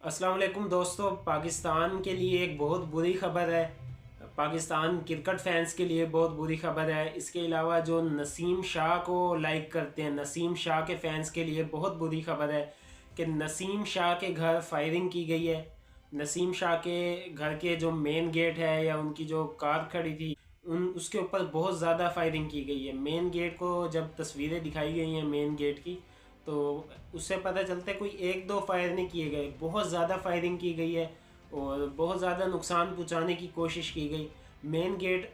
अस्सलाम वालेकुम दोस्तों। पाकिस्तान के लिए एक बहुत बुरी खबर है। पाकिस्तान क्रिकेट फैंस के लिए बहुत बुरी खबर है। इसके अलावा जो नसीम शाह को लाइक करते हैं, नसीम शाह के फैंस के लिए बहुत बुरी खबर है कि नसीम शाह के घर फायरिंग की गई है। नसीम शाह के घर के जो मेन गेट है या उनकी जो कार खड़ी थी उन उसके ऊपर बहुत ज़्यादा फायरिंग की गई है। मेन गेट को जब तस्वीरें दिखाई गई हैं मेन गेट की, तो उससे पता चलता है कोई एक दो फायर नहीं किए गए, बहुत ज़्यादा फायरिंग की गई है और बहुत ज़्यादा नुकसान पहुंचाने की कोशिश की गई। मेन गेट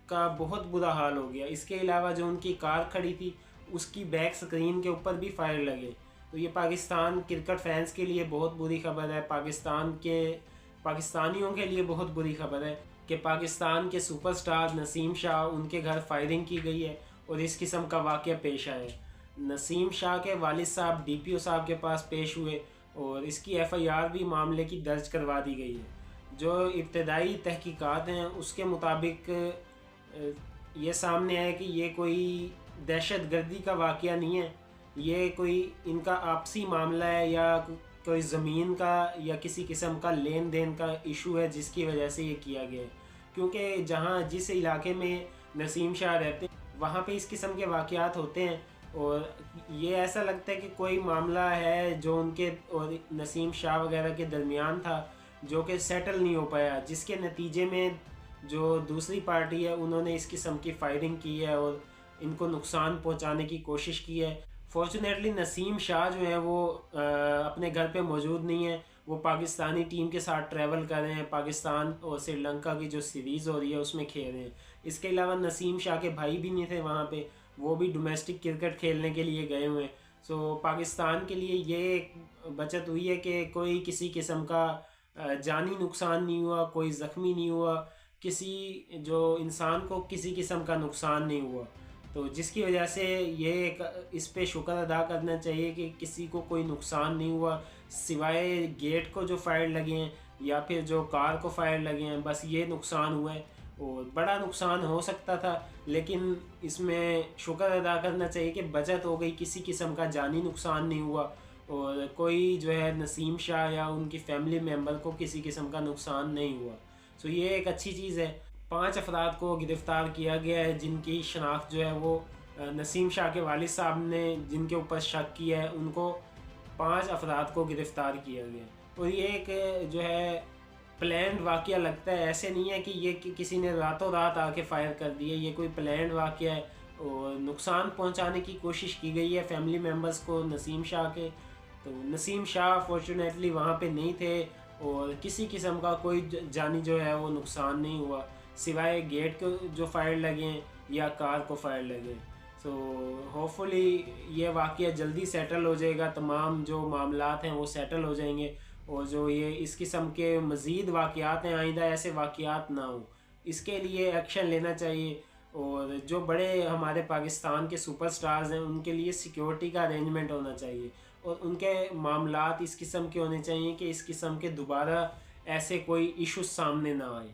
का बहुत बुरा हाल हो गया। इसके अलावा जो उनकी कार खड़ी थी उसकी बैक स्क्रीन के ऊपर भी फायर लगे। तो ये पाकिस्तान क्रिकेट फैंस के लिए बहुत बुरी खबर है। पाकिस्तानियों के लिए बहुत बुरी खबर है कि पाकिस्तान के सुपरस्टार नसीम शाह उनके घर फायरिंग की गई है और इस किस्म का वाक़या पेश आया है। नसीम शाह के वालिद साहब डीपीओ साहब के पास पेश हुए और इसकी एफआईआर भी मामले की दर्ज करवा दी गई है। जो इब्तदाई तहकीकात हैं उसके मुताबिक ये सामने आया कि ये कोई दहशत गर्दी का वाक़या नहीं है, ये कोई इनका आपसी मामला है या कोई ज़मीन का या किसी किस्म का लेन देन का इशू है जिसकी वजह से ये किया गया है। क्योंकि जिस इलाके में नसीम शाह रहते हैं वहाँ पे इस किस्म के वाक़यात होते हैं और ये ऐसा लगता है कि कोई मामला है जो उनके और नसीम शाह वगैरह के दरमियान था जो कि सेटल नहीं हो पाया, जिसके नतीजे में जो दूसरी पार्टी है उन्होंने इस किस्म की फायरिंग की है और इनको नुकसान पहुंचाने की कोशिश की है। फॉर्चुनेटली नसीम शाह जो है वो अपने घर पे मौजूद नहीं है, वो पाकिस्तानी टीम के साथ ट्रैवल कर रहे हैं। पाकिस्तान और श्रीलंका की जो सीरीज़ हो रही है उसमें खेल रहे हैं। इसके अलावा नसीम शाह के भाई भी नहीं थे वहाँ पे, वो भी डोमेस्टिक क्रिकेट खेलने के लिए गए हुए हैं। सो पाकिस्तान के लिए ये एक बचत हुई है कि कोई किसी किस्म का जानी नुकसान नहीं हुआ, कोई ज़ख्मी नहीं हुआ, किसी जो इंसान को किसी किस्म का नुकसान नहीं हुआ। तो जिसकी वजह से ये एक इस पे शुक्र अदा करना चाहिए कि किसी को कोई नुकसान नहीं हुआ, सिवाय गेट को जो फायर लगे हैं या फिर जो कार को फायर लगे हैं, बस ये नुकसान हुआ है। और बड़ा नुकसान हो सकता था लेकिन इसमें शुक्र अदा करना चाहिए कि बचत हो गई, किसी किस्म का जानी नुकसान नहीं हुआ और कोई जो है नसीम शाह या उनकी फैमिली मेम्बर को किसी किस्म का नुकसान नहीं हुआ। सो ये एक अच्छी चीज़ है। 5 अफराद को गिरफ़्तार किया गया है जिनकी शनाख्त जो है वो नसीम शाह के वालिद साहब ने जिनके ऊपर शक किया है उनको 5 अफराद को गिरफ़्तार किया गया। और ये एक जो है प्लान्ड वाक़या लगता है, ऐसे नहीं है कि ये किसी ने रातों रात आके फायर कर दिए। ये कोई प्लान्ड वाक़या है और नुकसान पहुंचाने की कोशिश की गई है फैमिली मेम्बर्स को नसीम शाह के। तो नसीम शाह फॉर्चुनेटली वहाँ पे नहीं थे और किसी किस्म का कोई जानी जो है वो नुकसान नहीं हुआ, सिवाय गेट को जो फायर लगे या कार को फायर लगे। सो होपफुली ये वाक़या जल्दी सेटल हो जाएगा, तमाम जो मामलात हैं वो सेटल हो जाएंगे और जो ये इस किस्म के मज़ीद वाक़यात हैं आइंदा ऐसे वाक़यात ना हो, इसके लिए एक्शन लेना चाहिए। और जो बड़े हमारे पाकिस्तान के सुपरस्टार्स हैं उनके लिए सिक्योरिटी का अरेंजमेंट होना चाहिए और उनके मामलात इस किस्म के होने चाहिए कि इस किस्म के दोबारा ऐसे कोई इशू सामने ना आए।